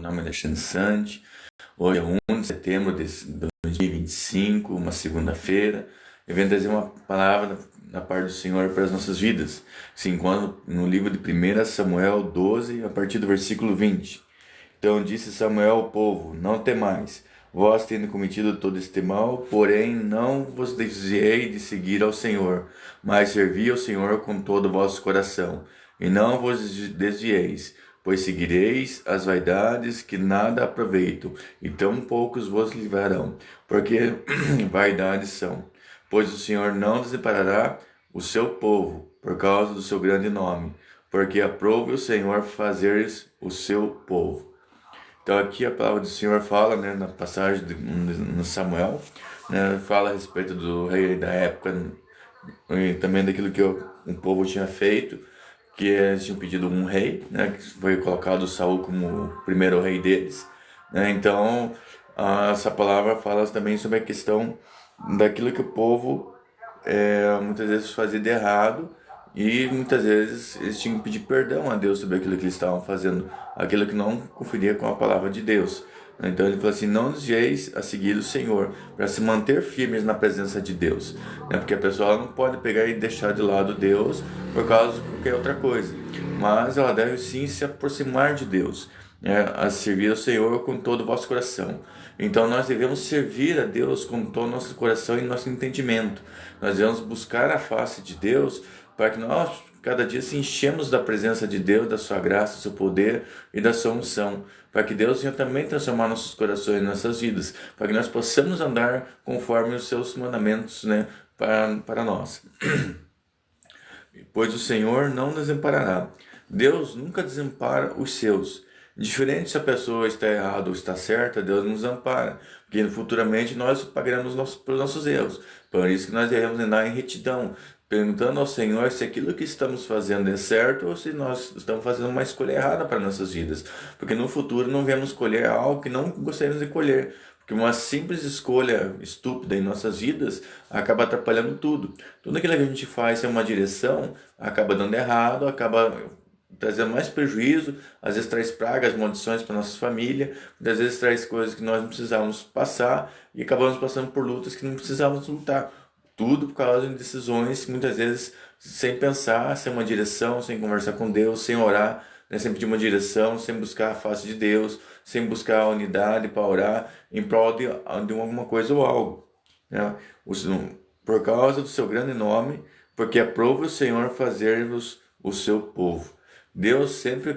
Meu nome é Alexandre Sante. Hoje é 1 de setembro de 2025, uma segunda-feira. Eu venho trazer uma palavra da parte do Senhor para as nossas vidas, que se encontra no livro de 1 Samuel 12, a partir do versículo 20. Então disse Samuel ao povo: Não temais, vós tendo cometido todo este mal, porém não vos desviei de seguir ao Senhor, mas servi ao Senhor com todo o vosso coração, e não vos desvieis, pois seguireis as vaidades que nada aproveitam, e tão poucos vos livrarão, porque vaidades são. Pois o Senhor não desamparará o seu povo, por causa do seu grande nome, porque aprove o Senhor fazeres o seu povo. Então aqui a palavra do Senhor fala, na passagem no Samuel, fala a respeito do rei da época e também daquilo que o povo tinha feito, que eles tinham pedido um rei, que foi colocado Saul como o primeiro rei deles. Então essa palavra fala também sobre a questão daquilo que o povo muitas vezes fazia de errado, e muitas vezes eles tinham que pedir perdão a Deus sobre aquilo que eles estavam fazendo, aquilo que não conferia com a palavra de Deus. Então ele falou assim: não desvieis a seguir o Senhor, para se manter firmes na presença de Deus, porque a pessoa não pode pegar e deixar de lado Deus por causa de qualquer outra coisa, mas ela deve sim se aproximar de Deus, a servir ao Senhor com todo o vosso coração. Então nós devemos servir a Deus com todo o nosso coração e nosso entendimento. Nós devemos buscar a face de Deus, para que nós cada dia se enchemos da presença de Deus, da sua graça, do seu poder e da sua unção, para que Deus venha também transformar nossos corações e nossas vidas, para que nós possamos andar conforme os seus mandamentos, para nós. Pois o Senhor não desamparará. Deus nunca desampara os seus. Diferente se a pessoa está errada ou está certa, Deus nos ampara, porque futuramente nós pagaremos pelos nossos erros. Por isso que nós devemos andar em retidão, perguntando ao Senhor se aquilo que estamos fazendo é certo ou se nós estamos fazendo uma escolha errada para nossas vidas. Porque no futuro não vamos colher algo que não gostaríamos de colher. Porque uma simples escolha estúpida em nossas vidas acaba atrapalhando tudo. Tudo aquilo que a gente faz sem uma direção acaba dando errado, acaba trazendo mais prejuízo, às vezes traz pragas, maldições para nossa família, às vezes traz coisas que nós não precisávamos passar e acabamos passando por lutas que não precisávamos lutar. Tudo por causa de decisões, muitas vezes sem pensar, sem uma direção, sem conversar com Deus, sem orar, sem pedir uma direção, sem buscar a face de Deus, sem buscar a unidade para orar em prol de alguma coisa ou algo. Por causa do seu grande nome, porque aprove o Senhor fazer-vos o seu povo. Deus sempre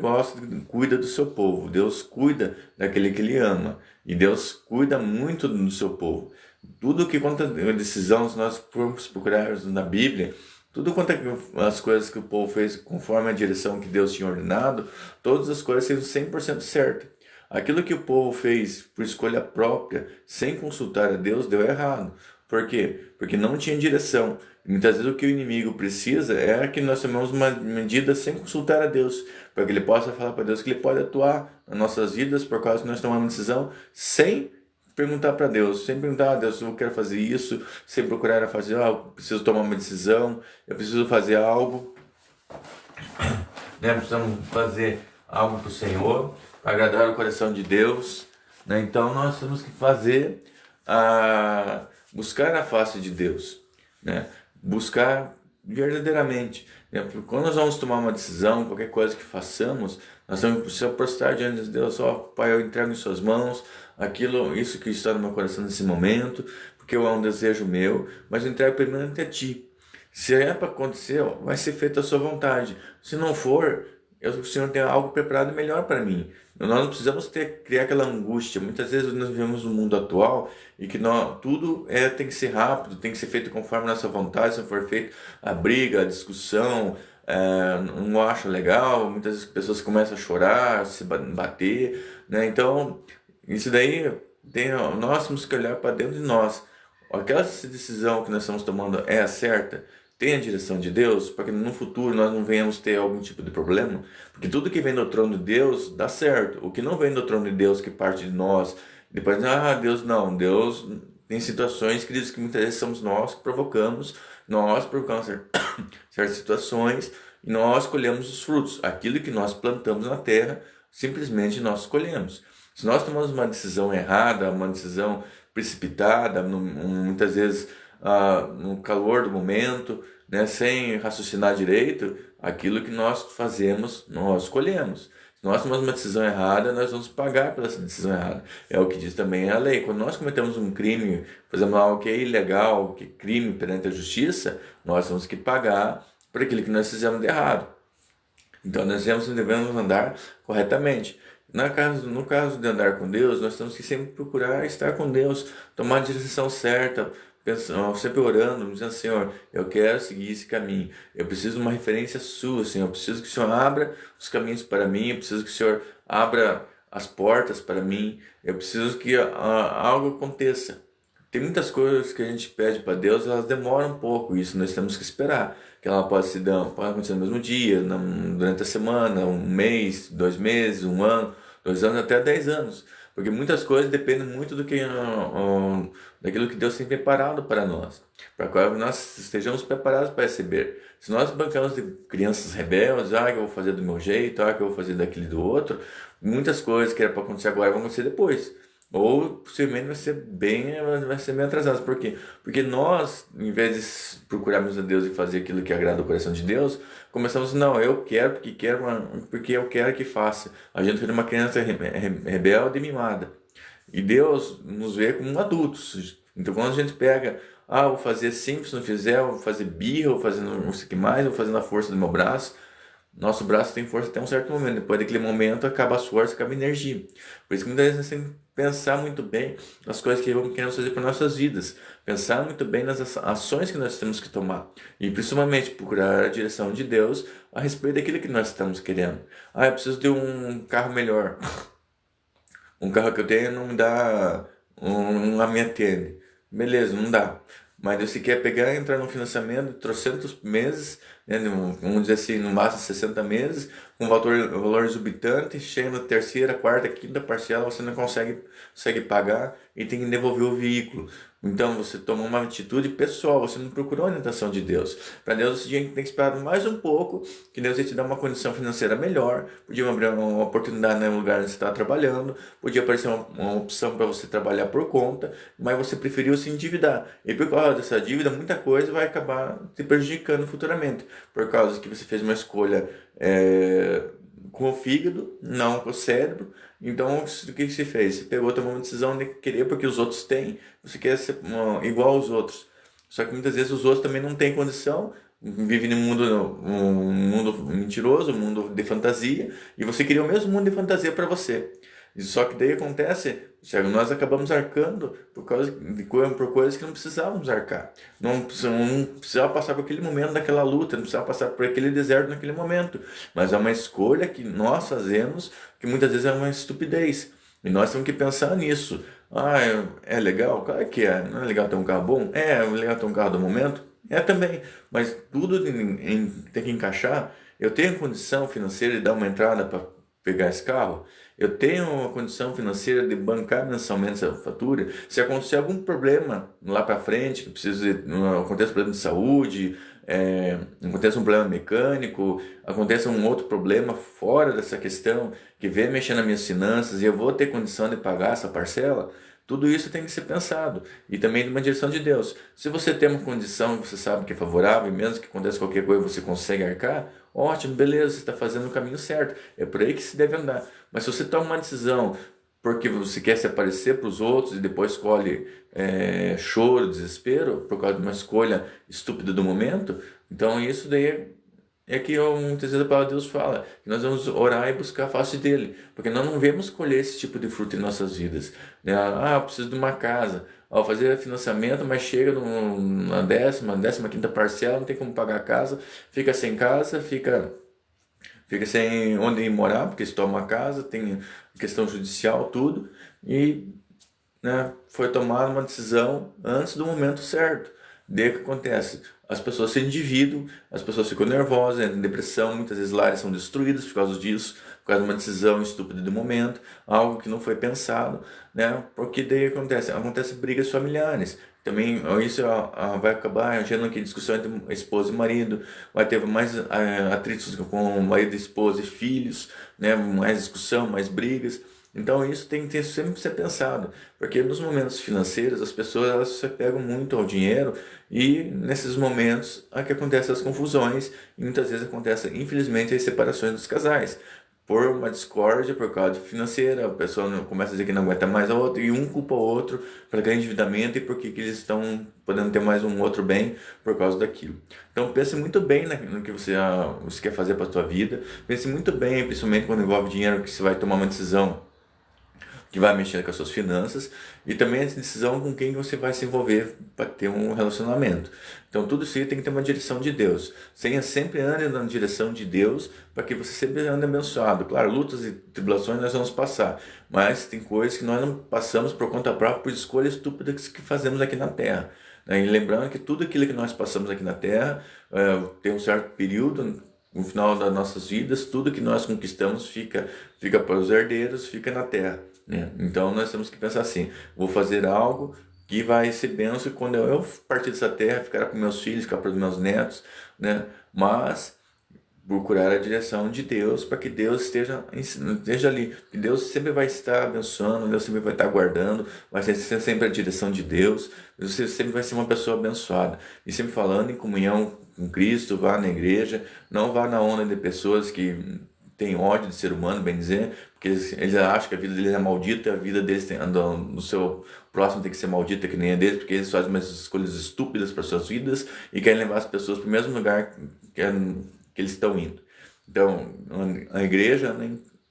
cuida do seu povo, Deus cuida daquele que Ele ama, e Deus cuida muito do seu povo. Tudo que quanto a decisão, se nós formos procurar na Bíblia, tudo quanto as coisas que o povo fez conforme a direção que Deus tinha ordenado, todas as coisas sendo 100% certas. Aquilo que o povo fez por escolha própria, sem consultar a Deus, deu errado. Por quê? Porque não tinha direção. Muitas vezes o que o inimigo precisa é que nós tomemos uma medida sem consultar a Deus, para que ele possa falar para Deus que ele pode atuar nas nossas vidas por causa que nós tomamos uma decisão sem perguntar para Deus, sem perguntar a Deus: eu quero fazer isso, sem procurar fazer, eu preciso tomar uma decisão, eu preciso fazer algo, precisamos fazer algo para o Senhor, para agradar o coração de Deus, Então nós temos que buscar a face de Deus, buscar verdadeiramente. Porque quando nós vamos tomar uma decisão, qualquer coisa que façamos, nós temos que prostrar diante de Deus. Pai, eu entrego em suas mãos isso que está no meu coração nesse momento, porque é um desejo meu, mas eu entrego primeiro a ti. Se é para acontecer, vai ser feita a sua vontade. Se não for, o Senhor tem algo preparado melhor para mim. Nós não precisamos criar aquela angústia. Muitas vezes nós vivemos no mundo atual e que tudo tem que ser rápido, tem que ser feito conforme a nossa vontade. Se não for feito, a briga, a discussão, não acho legal. Muitas vezes as pessoas começam a chorar, se bater, Então, isso daí, nós temos que olhar para dentro de nós. Aquela decisão que nós estamos tomando é a certa? Tem a direção de Deus, para que no futuro nós não venhamos ter algum tipo de problema, porque tudo que vem do trono de Deus dá certo. O que não vem do trono de Deus, que parte de nós, depois, Deus não, Deus tem situações, queridos, que muitas vezes somos nós que provocamos certas situações, e nós colhemos os frutos. Aquilo que nós plantamos na terra, simplesmente nós escolhemos. Se nós tomamos uma decisão errada, uma decisão precipitada, muitas vezes no calor do momento, né, sem raciocinar direito, aquilo que nós fazemos, nós escolhemos. Se nós tomamos uma decisão errada, nós vamos pagar pela essa decisão errada. É o que diz também a lei. Quando nós cometemos um crime, fazemos algo que é ilegal, que é crime perante a justiça, nós temos que pagar por aquilo que nós fizemos de errado. Então nós devemos andar corretamente. No caso de andar com Deus, nós temos que sempre procurar estar com Deus, tomar a direção certa, sempre orando, dizendo: Senhor, eu quero seguir esse caminho, eu preciso de uma referência sua, Senhor, eu preciso que o Senhor abra os caminhos para mim, eu preciso que o Senhor abra as portas para mim, eu preciso que algo aconteça. Tem muitas coisas que a gente pede para Deus, elas demoram um pouco, isso nós temos que esperar, que ela pode acontecer no mesmo dia, durante a semana, um mês, 2 meses, 1 ano, 2 anos, até 10 anos. Porque muitas coisas dependem muito daquilo que Deus tem preparado para nós, para que nós estejamos preparados para receber. Se nós bancamos de crianças rebeldes, que eu vou fazer do meu jeito, que eu vou fazer daquele do outro, muitas coisas que era para acontecer agora vão acontecer depois. Ou possivelmente vai ser bem atrasado. Por quê? Porque nós, em vez de procurarmos a Deus e fazer aquilo que agrada o coração de Deus, começamos: não, eu quero porque eu quero que faça. A gente vira uma criança rebelde e mimada. E Deus nos vê como adultos. Então quando a gente pega: vou fazer assim, se não fizer, vou fazer birra, vou fazer não sei o que mais, vou fazer na força do meu braço. Nosso braço tem força até um certo momento. Depois daquele momento acaba as forças, acaba a energia. Por isso que muitas vezes nós temos que pensar muito bem nas coisas que queremos fazer para nossas vidas. Pensar muito bem nas ações que nós temos que tomar. E principalmente procurar a direção de Deus a respeito daquilo que nós estamos querendo. Eu preciso de um carro melhor. Um carro que eu tenho não me dá, não me atende. Beleza, não dá. Mas você quer pegar e entrar num financiamento de 300 meses, né, vamos dizer assim, no máximo 60 meses, com valor exorbitante, chega na terceira, quarta, quinta parcela, você não consegue pagar e tem que devolver o veículo. Então você toma uma atitude pessoal, você não procurou a orientação de Deus. Para Deus você tem que esperar mais um pouco, que Deus ia te dar uma condição financeira melhor, podia abrir uma oportunidade no lugar onde você está trabalhando, podia aparecer uma opção para você trabalhar por conta, mas você preferiu se endividar. E por causa dessa dívida, muita coisa vai acabar te prejudicando futuramente, por causa que você fez uma escolha com o fígado, não com o cérebro. Então, o que você fez? Você tomou uma decisão de querer porque os outros têm, você quer ser igual aos outros. Só que muitas vezes os outros também não têm condição, vivem num mundo mentiroso, um mundo de fantasia, e você queria o mesmo mundo de fantasia para você. Só que daí acontece, nós acabamos arcando por coisas que não precisávamos arcar. Não precisava passar por aquele momento daquela luta, não precisava passar por aquele deserto naquele momento. Mas é uma escolha que nós fazemos, que muitas vezes é uma estupidez. E nós temos que pensar nisso. É legal? Claro que é. Não é legal ter um carro bom? É legal ter um carro do momento? É também. Mas tudo tem que encaixar. Eu tenho condição financeira de dar uma entrada para pegar esse carro? Eu tenho uma condição financeira de bancar mensalmente essa fatura? Se acontecer algum problema lá para frente, que aconteça um problema de saúde, aconteça um problema mecânico, aconteça um outro problema fora dessa questão, que venha mexer nas minhas finanças e eu vou ter condição de pagar essa parcela, tudo isso tem que ser pensado, e também de uma direção de Deus. Se você tem uma condição que você sabe que é favorável, e mesmo que aconteça qualquer coisa você consegue arcar, ótimo, beleza, você está fazendo o caminho certo, é por aí que se deve andar. Mas se você toma uma decisão porque você quer se aparecer para os outros e depois escolhe choro, desespero, por causa de uma escolha estúpida do momento, então isso daí é que muitas vezes a palavra de Deus fala que nós vamos orar e buscar a face dele, porque nós não vemos colher esse tipo de fruto em nossas vidas, né? Eu preciso de uma casa, fazer financiamento, mas chega na 15ª parcela, não tem como pagar a casa, fica sem casa, fica sem onde morar, porque se toma uma casa, tem questão judicial, tudo, e foi tomada uma decisão antes do momento certo. Daí o que acontece? As pessoas se endividam, as pessoas ficam nervosas, entram em depressão, muitas vezes lares são destruídas por causa disso, por causa de uma decisão estúpida do momento, algo que não foi pensado, né? Porque daí acontece brigas familiares, também isso vai acabar gerando aqui discussão entre esposa e marido, vai ter mais atritos com marido, esposa e filhos, né? Mais discussão, mais brigas. Então isso tem que sempre ser pensado, porque nos momentos financeiros as pessoas elas se pegam muito ao dinheiro e nesses momentos é que acontecem as confusões e muitas vezes acontecem, infelizmente, as separações dos casais por uma discórdia por causa financeira, a pessoa começa a dizer que não aguenta mais a outra e um culpa o outro pelo aquele endividamento e porque que eles estão podendo ter mais um outro bem por causa daquilo. Então pense muito bem no que você quer fazer para a sua vida, pense muito bem, principalmente quando envolve dinheiro, que você vai tomar uma decisão que vai mexer com as suas finanças e também a decisão com quem você vai se envolver para ter um relacionamento. Então tudo isso aí tem que ter uma direção de Deus. Você sempre ande na direção de Deus para que você sempre ande abençoado. Claro, lutas e tribulações nós vamos passar, mas tem coisas que nós não passamos por conta própria, por escolhas estúpidas que fazemos aqui na Terra. E lembrando que tudo aquilo que nós passamos aqui na Terra tem um certo período. No final das nossas vidas, tudo que nós conquistamos fica para os herdeiros, fica na terra, né? Então nós temos que pensar assim: vou fazer algo que vai ser bênção quando eu partir dessa terra, ficar com meus filhos, ficar para os meus netos, né? Mas procurar a direção de Deus para que Deus esteja ali, que Deus sempre vai estar abençoando, Deus sempre vai estar guardando, vai ser sempre a direção de Deus, você sempre vai ser uma pessoa abençoada. E sempre falando em comunhão com Cristo, vá na igreja, não vá na onda de pessoas que têm ódio de ser humano, bem dizer, porque eles acham que a vida deles é maldita, a vida deles no seu próximo tem que ser maldita que nem a deles, porque eles fazem umas escolhas estúpidas para suas vidas e querem levar as pessoas para o mesmo lugar que eles estão indo. Então, a igreja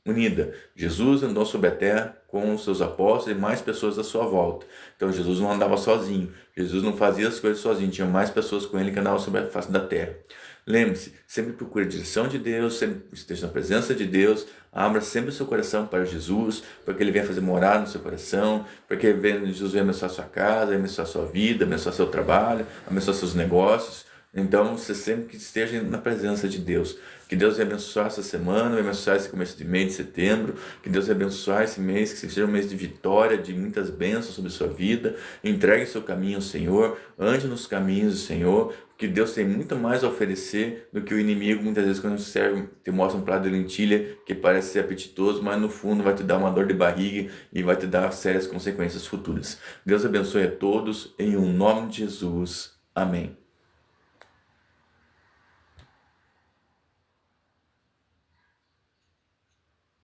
unida. Jesus andou sobre a terra com os seus apóstolos e mais pessoas à sua volta. Então, Jesus não andava sozinho. Jesus não fazia as coisas sozinho. Tinha mais pessoas com ele que andavam sobre a face da terra. Lembre-se, sempre procure a direção de Deus, sempre esteja na presença de Deus, abra sempre o seu coração para Jesus, para que Ele venha fazer morar no seu coração, para que Jesus venha abençoar a sua casa, abençoar a sua vida, abençoar seu trabalho, abençoar seus negócios. Então, você sempre que esteja na presença de Deus. Que Deus venha abençoar essa semana, venha abençoar esse começo de mês de setembro. Que Deus venha abençoar esse mês, que seja um mês de vitória, de muitas bênçãos sobre a sua vida. Entregue seu caminho ao Senhor, ande nos caminhos do Senhor. Que Deus tem muito mais a oferecer do que o inimigo, muitas vezes, quando te mostra um prato de lentilha que parece ser apetitoso, mas no fundo vai te dar uma dor de barriga e vai te dar sérias consequências futuras. Deus abençoe a todos, em um nome de Jesus. Amém.